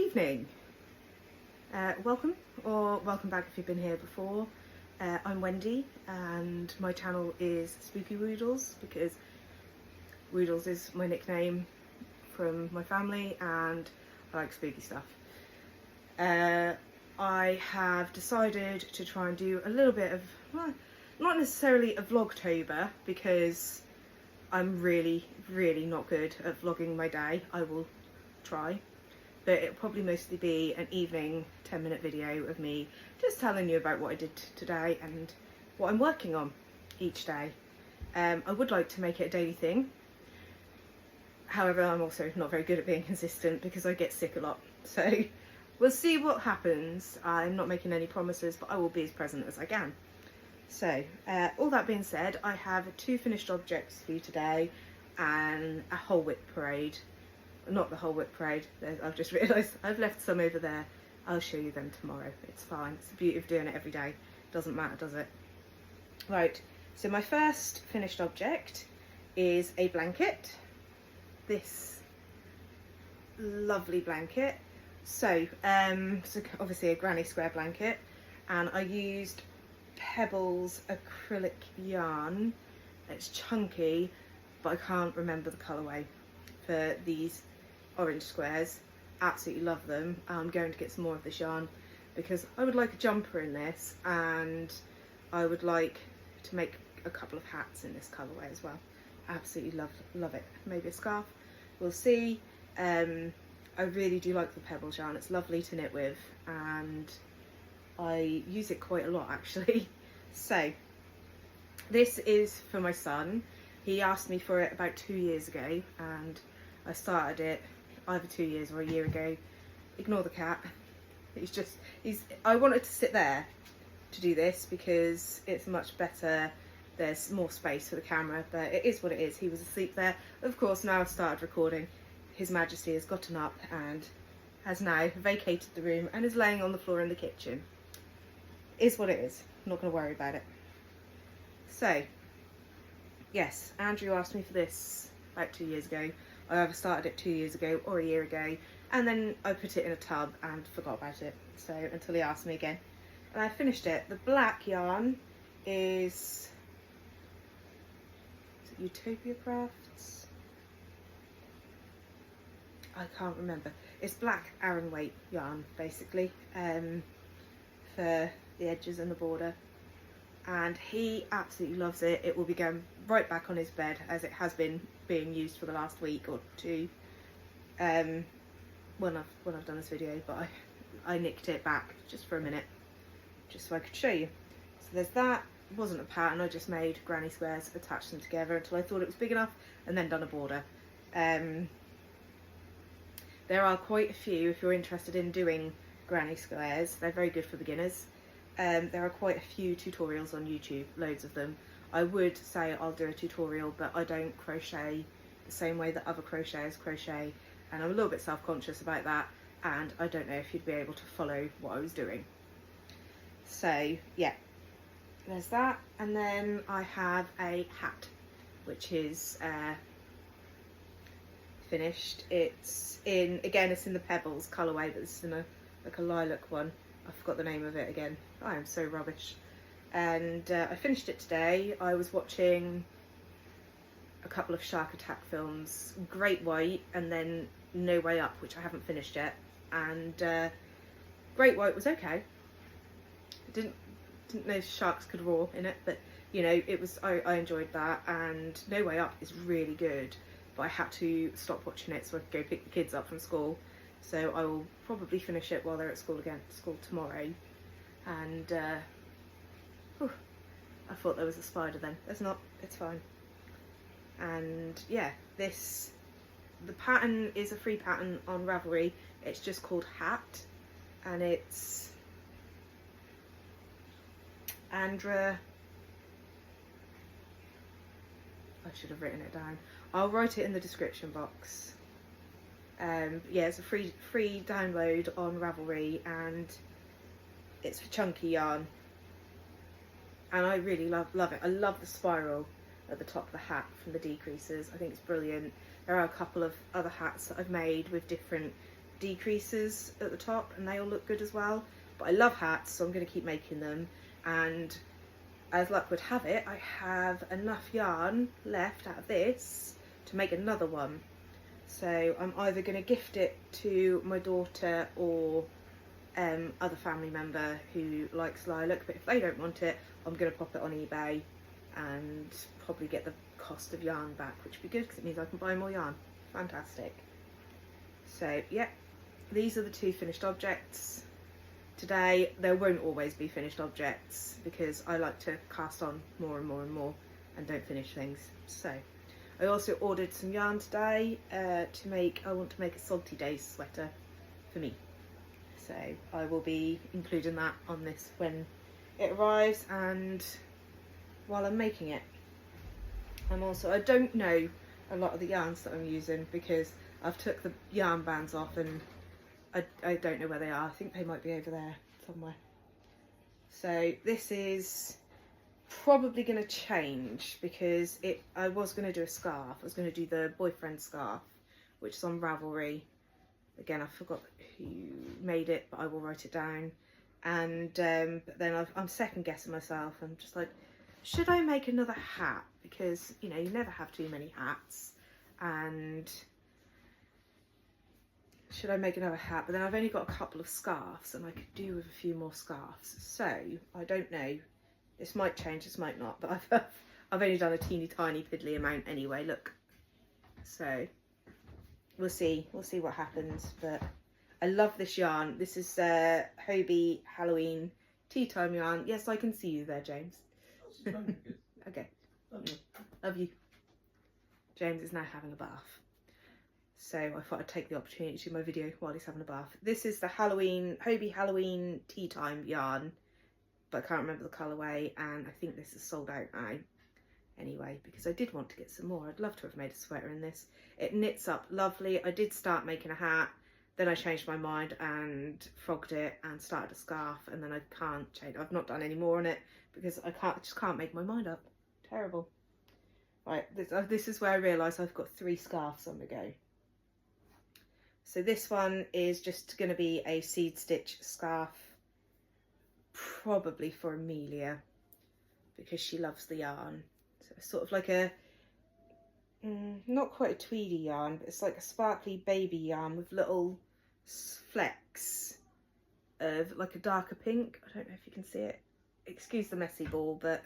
evening. Welcome back if you've been here before. I'm Wendy and my channel is Spooky Woodles because Woodles is my nickname from my family and I like spooky stuff. I have decided to try and do a little bit of, well, not necessarily a Vlogtober because I'm really not good at vlogging my day. I will try. But it'll probably mostly be an evening 10-minute video of me just telling you about what I did today and what I'm working on each day. I would like to make it a daily thing. However, I'm also not very good at being consistent because I get sick a lot. So we'll see what happens. I'm not making any promises, but I will be as present as I can. So all that being said, I have 2 finished objects for you today and a whole whip parade. Not the whole whip parade, I've just realised I've left some over there. I'll show you them tomorrow. It's fine. It's the beauty of doing it every day. Doesn't matter, does it? Right, so my first finished object is a blanket. This lovely blanket. So obviously a granny square blanket, and I used Pebbles acrylic yarn. It's chunky, but I can't remember the colourway for these orange squares. Absolutely love them. I'm going to get some more of this yarn because I would like a jumper in this and I would like to make a couple of hats in this colourway as well. Absolutely love it. Maybe a scarf, we'll see. I really do like the Pebbles yarn. It's lovely to knit with and I use it quite a lot actually. So this is for my son. He asked me for it about 2 years ago and I started it either 2 years or a year ago. Ignore the cat. I wanted to sit there to do this because it's much better. There's more space for the camera, but it is what it is. He was asleep there. Of course, now I've started recording, His Majesty has gotten up and has now vacated the room and is laying on the floor in the kitchen. Is what it is. I'm not going to worry about it. So, yes, Andrew asked me for this about 2 years ago. I either started it 2 years ago or a year ago, and then I put it in a tub and forgot about it. So until he asked me again, and I finished it. The black yarn is it Utopia Crafts? I can't remember. It's black Aran weight yarn basically, for the edges and the border. And he absolutely loves it. It will be going right back on his bed as it has been being used for the last week or two when I've done this video, but I nicked it back just for a minute just so I could show you. So there's that. It wasn't a pattern, I just made granny squares, attached them together until I thought it was big enough and then done a border. There are quite a few if you're interested in doing granny squares. They're very good for beginners. There are quite a few tutorials on YouTube, loads of them. I would say I'll do a tutorial, but I don't crochet the same way that other crocheters crochet, and I'm a little bit self-conscious about that, and I don't know if you'd be able to follow what I was doing. So yeah, there's that, and then I have a hat, which is finished. It's in the Pebbles colourway, but this is in like a lilac one. I forgot the name of it again. I am so rubbish. And I finished it today. I was watching a couple of shark attack films, Great White and then No Way Up, which I haven't finished yet. And Great White was okay. Didn't know sharks could roar in it, but you know, it was. I enjoyed that. And No Way Up is really good, but I had to stop watching it so I could go pick the kids up from school. So I will probably finish it while they're at school tomorrow. And I thought there was a spider then. There's not, it's fine. And yeah, the pattern is a free pattern on Ravelry. It's just called Hat, and it's Andra. I should have written it down. I'll write it in the description box. Yeah, it's a free download on Ravelry and it's for chunky yarn. And I really love it. I love the spiral at the top of the hat from the decreases. I think it's brilliant. There are a couple of other hats that I've made with different decreases at the top, and they all look good as well. But I love hats, so I'm going to keep making them. And as luck would have it, I have enough yarn left out of this to make another one. So I'm either going to gift it to my daughter or other family member who likes lilac, but if they don't want it, I'm going to pop it on eBay and probably get the cost of yarn back, which would be good because it means I can buy more yarn. Fantastic. So yeah, these are the 2 finished objects. Today there won't always be finished objects because I like to cast on more and more and more and don't finish things. So I also ordered some yarn today I want to make a salty days sweater for me. So I will be including that on this when it arrives and while I'm making it. I don't know a lot of the yarns that I'm using because I've took the yarn bands off and I don't know where they are. I think they might be over there somewhere. So this is probably going to change because I was going to do a scarf. I was going to do the boyfriend scarf, which is on Ravelry. Again, I forgot who made it, but I will write it down. And but then I'm second guessing myself. I'm just like, should I make another hat? Because, you know, you never have too many hats. And should I make another hat? But then I've only got a couple of scarves and I could do with a few more scarves. So I don't know. This might change, this might not. But I've only done a teeny tiny piddly amount anyway, look. So we'll see what happens. But I love this yarn. This is Hobie Halloween tea time yarn. Yes, I can see you there, James. Okay. Love you. James is now having a bath. So I thought I'd take the opportunity to do my video while he's having a bath. This is the Hobie Halloween tea time yarn, but I can't remember the colourway, and I think this is sold out now. Anyway, because I did want to get some more. I'd love to have made a sweater in this. It knits up lovely. I did start making a hat, then I changed my mind and frogged it and started a scarf, and then I can't change. I've not done any more on it because I just can't make my mind up. Terrible. Right, this is where I realise I've got 3 scarves on the go. So this one is just going to be a seed stitch scarf, probably for Amelia, because she loves the yarn. So it's sort of like a, not quite a tweedy yarn, but it's like a sparkly baby yarn with little flecks of like a darker pink. I don't know if you can see it. Excuse the messy ball, but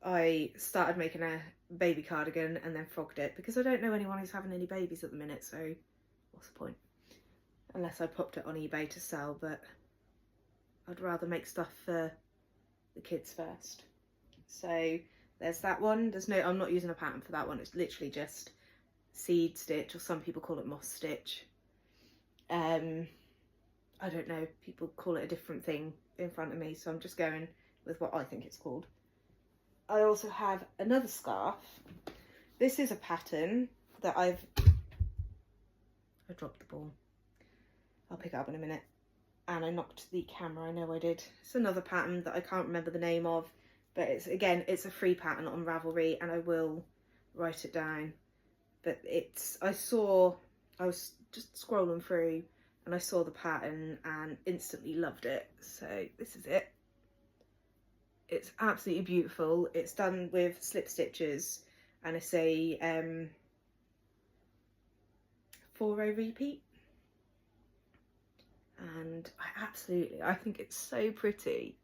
I started making a baby cardigan and then frogged it because I don't know anyone who's having any babies at the minute, so what's the point? Unless I popped it on eBay to sell, but I'd rather make stuff for the kids first. So there's that one. I'm not using a pattern for that one. It's literally just seed stitch, or some people call it moss stitch. I don't know, people call it a different thing in front of me, so I'm just going with what I think it's called. I also have another scarf. This is a pattern that I dropped the ball. I'll pick it up in a minute. And I knocked the camera, I know I did. It's another pattern that I can't remember the name of, but it's a free pattern on Ravelry, and I will write it down. But I was just scrolling through and I saw the pattern and instantly loved it. So this is it. It's absolutely beautiful. It's done with slip stitches and it's a 4-row repeat. And I think it's so pretty.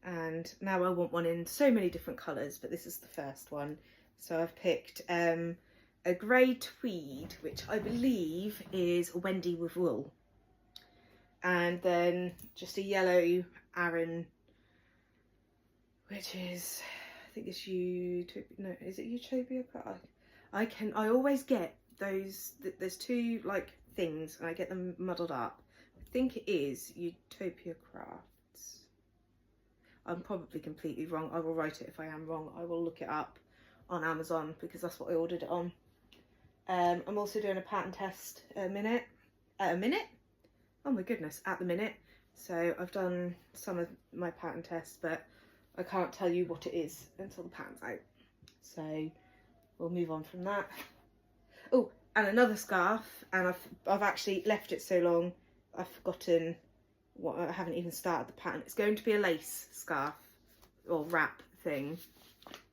And now I want one in so many different colours, but this is the first one. So I've picked a grey tweed, which I believe is Wendy with wool. And then just a yellow Aran, which is, I think it's Utopia, no, is it Utopia? I always get those, there's 2 like things and I get them muddled up. I think it is Utopia Crafts. I'm probably completely wrong. I will write it if I am wrong. I will look it up on Amazon because that's what I ordered it on. I'm also doing a pattern test at the minute. Oh my goodness, at the minute. So I've done some of my pattern tests, but I can't tell you what it is until the pattern's out. So we'll move on from that. Oh, and another scarf, and I've actually left it so long I've forgotten what, I haven't even started the pattern. It's going to be a lace scarf or wrap thing,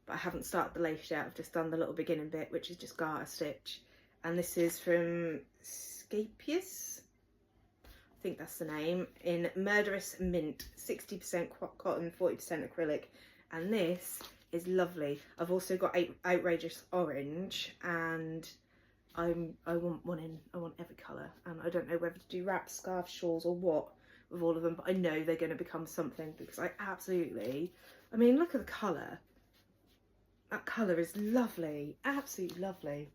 but I haven't started the lace yet. I've just done the little beginning bit, which is just garter stitch, and this is from Scapius, I think that's the name, in Murderous Mint, 60% cotton, 40% acrylic, and this is lovely. I've also got Outrageous Orange, and I want every colour, and I don't know whether to do wraps, scarves, shawls or what with all of them, but I know they're going to become something, because I mean, look at the colour. That colour is lovely, absolutely lovely.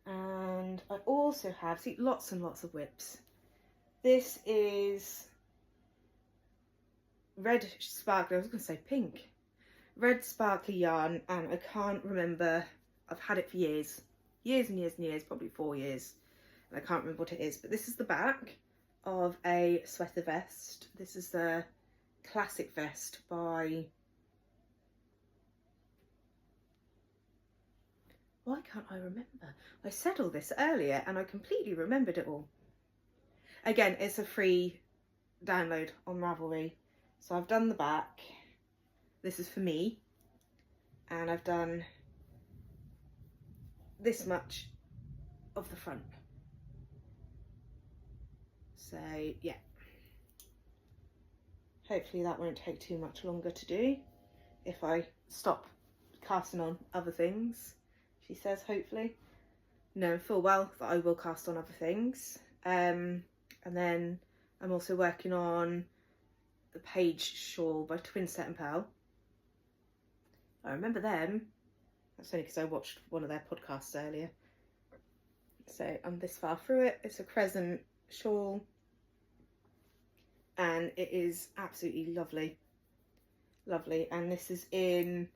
And I also have, see, lots and lots of whips. This is red sparkly, I was going to say pink. Red sparkly yarn, and I can't remember, I've had it for years. Years and years and years, probably 4 years. And I can't remember what it is, but this is the back of a sweater vest. This is the classic vest by... Why can't I remember? I said all this earlier and I completely remembered it all. Again, it's a free download on Ravelry. So I've done the back. This is for me. And I've done this much of the front. So yeah. Hopefully that won't take too much longer to do if I stop casting on other things. She says, hopefully. Knowing full well that I will cast on other things. And then I'm also working on the Page shawl by Twinset and Pearl. I remember them. That's only because I watched one of their podcasts earlier. So I'm this far through it. It's a crescent shawl. And it is absolutely lovely. Lovely. And this is in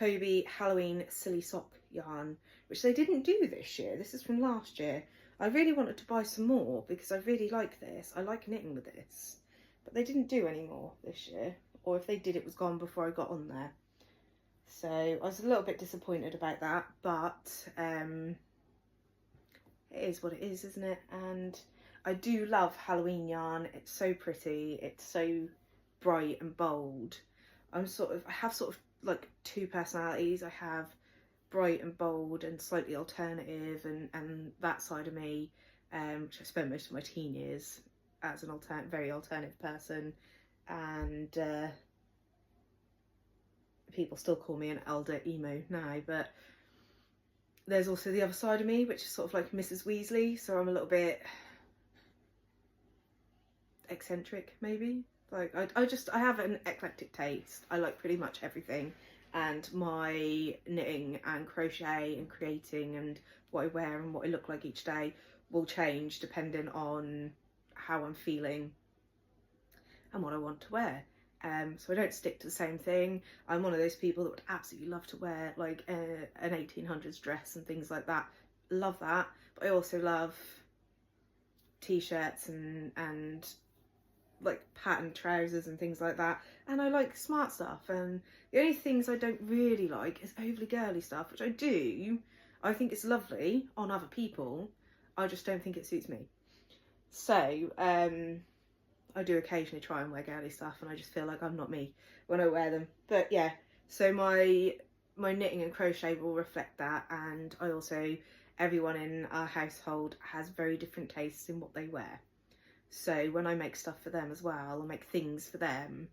Hobie Halloween Silly Sock yarn, which they didn't do this year. This is from last year. I really wanted to buy some more because I really like this. I like knitting with this, but they didn't do any more this year, or if they did, it was gone before I got on there. So I was a little bit disappointed about that, but it is what it is, isn't it? And I do love Halloween yarn. It's so pretty. It's so bright and bold. I have sort of like two personalities. I have bright and bold and slightly alternative, and that side of me, which I spent most of my teen years as an very alternative person, and people still call me an elder emo now, but there's also the other side of me, which is sort of like Mrs. Weasley, so I'm a little bit eccentric, maybe. Like I have an eclectic taste. I like pretty much everything. And my knitting and crochet and creating and what I wear and what I look like each day will change depending on how I'm feeling and what I want to wear. So I don't stick to the same thing. I'm one of those people that would absolutely love to wear like an 1800s dress and things like that. Love that. But I also love t-shirts and like patterned trousers and things like that, and I like smart stuff, and the only things I don't really like is overly girly stuff, which I think it's lovely on other people, I just don't think it suits me. So I do occasionally try and wear girly stuff, and I just feel like I'm not me when I wear them. But yeah, so my knitting and crochet will reflect that, and I also, everyone in our household has very different tastes in what they wear. So when I make stuff for them as well, I make things for them,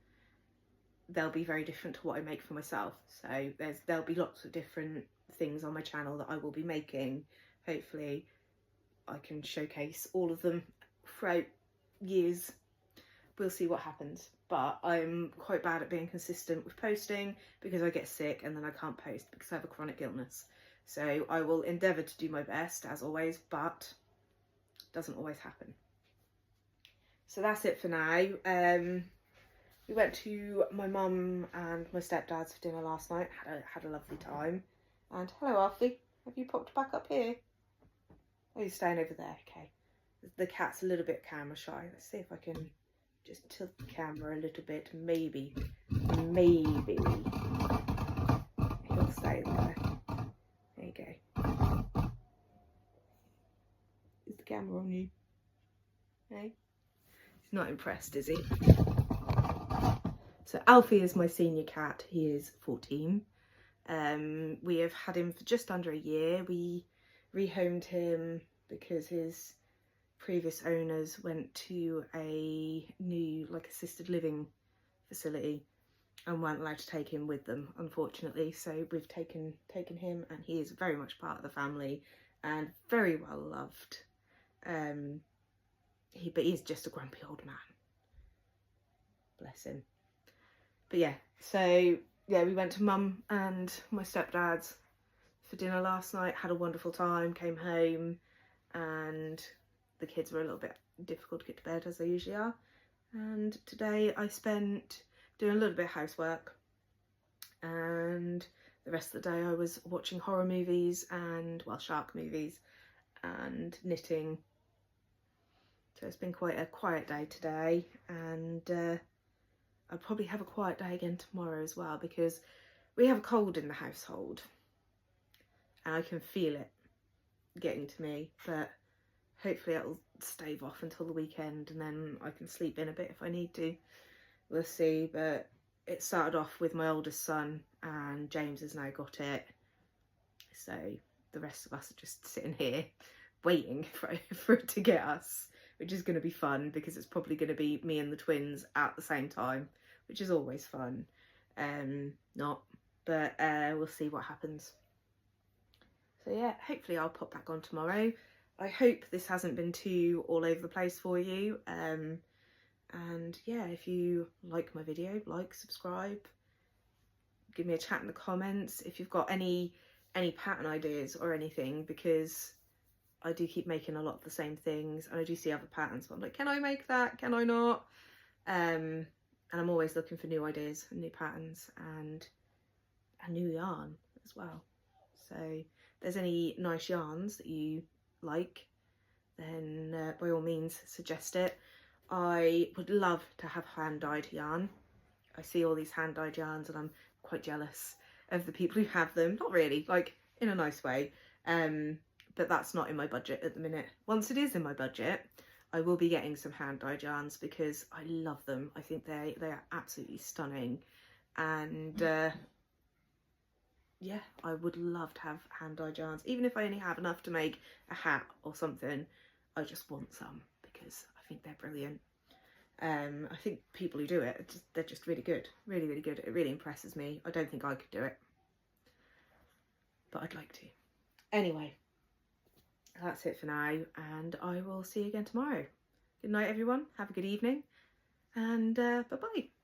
they'll be very different to what I make for myself. So there'll be lots of different things on my channel that I will be making. Hopefully I can showcase all of them throughout years. We'll see what happens. But I'm quite bad at being consistent with posting because I get sick and then I can't post because I have a chronic illness. So I will endeavour to do my best as always, but it doesn't always happen. So that's it for now. We went to my mum and my stepdad's for dinner last night. Had a lovely time. And hello, Alfie. Have you popped back up here? Oh, you're staying over there. Okay. The cat's a little bit camera shy. Let's see if I can just tilt the camera a little bit. Maybe he'll stay there. There you go. camera on you. Hey? He's not impressed, is he? So Alfie is my senior cat. He is 14. We have had him for just under a year. We rehomed him because his previous owners went to a new assisted living facility and weren't allowed to take him with them, unfortunately. So we've taken him, and he is very much part of the family and very well loved. But he's just a grumpy old man. Bless him. But yeah, so yeah, we went to Mum and my stepdad's for dinner last night, had a wonderful time, came home, and the kids were a little bit difficult to get to bed, as they usually are. And today I spent doing a little bit of housework, and the rest of the day I was watching horror movies and, well, shark movies and knitting. So it's been quite a quiet day today, and I'll probably have a quiet day again tomorrow as well, because we have a cold in the household and I can feel it getting to me, but hopefully it'll stave off until the weekend and then I can sleep in a bit if I need to. We'll see. But it started off with my oldest son, and James has now got it, so the rest of us are just sitting here waiting for it to get us, which is going to be fun because it's probably going to be me and the twins at the same time, which is always fun. But we'll see what happens. So yeah, hopefully I'll pop back on tomorrow. I hope this hasn't been too all over the place for you. And yeah, if you like my video, like, subscribe, give me a chat in the comments if you've got any pattern ideas or anything, because I do keep making a lot of the same things and I do see other patterns, but I'm like, can I make that? Can I not? And I'm always looking for new ideas and new patterns and a new yarn as well. So if there's any nice yarns that you like, then by all means suggest it. I would love to have hand-dyed yarn. I see all these hand-dyed yarns and I'm quite jealous of the people who have them. Not really, like in a nice way. But that's not in my budget at the minute. Once it is in my budget, I will be getting some hand-dyed yarns because I love them. I think they are absolutely stunning. And yeah, I would love to have hand-dyed yarns. Even if I only have enough to make a hat or something, I just want some because I think they're brilliant. I think people who do it, they're just really good. Really, really good. It really impresses me. I don't think I could do it, but I'd like to. Anyway, that's it for now, and I will see you again tomorrow. Good night, everyone. Have a good evening, and bye-bye.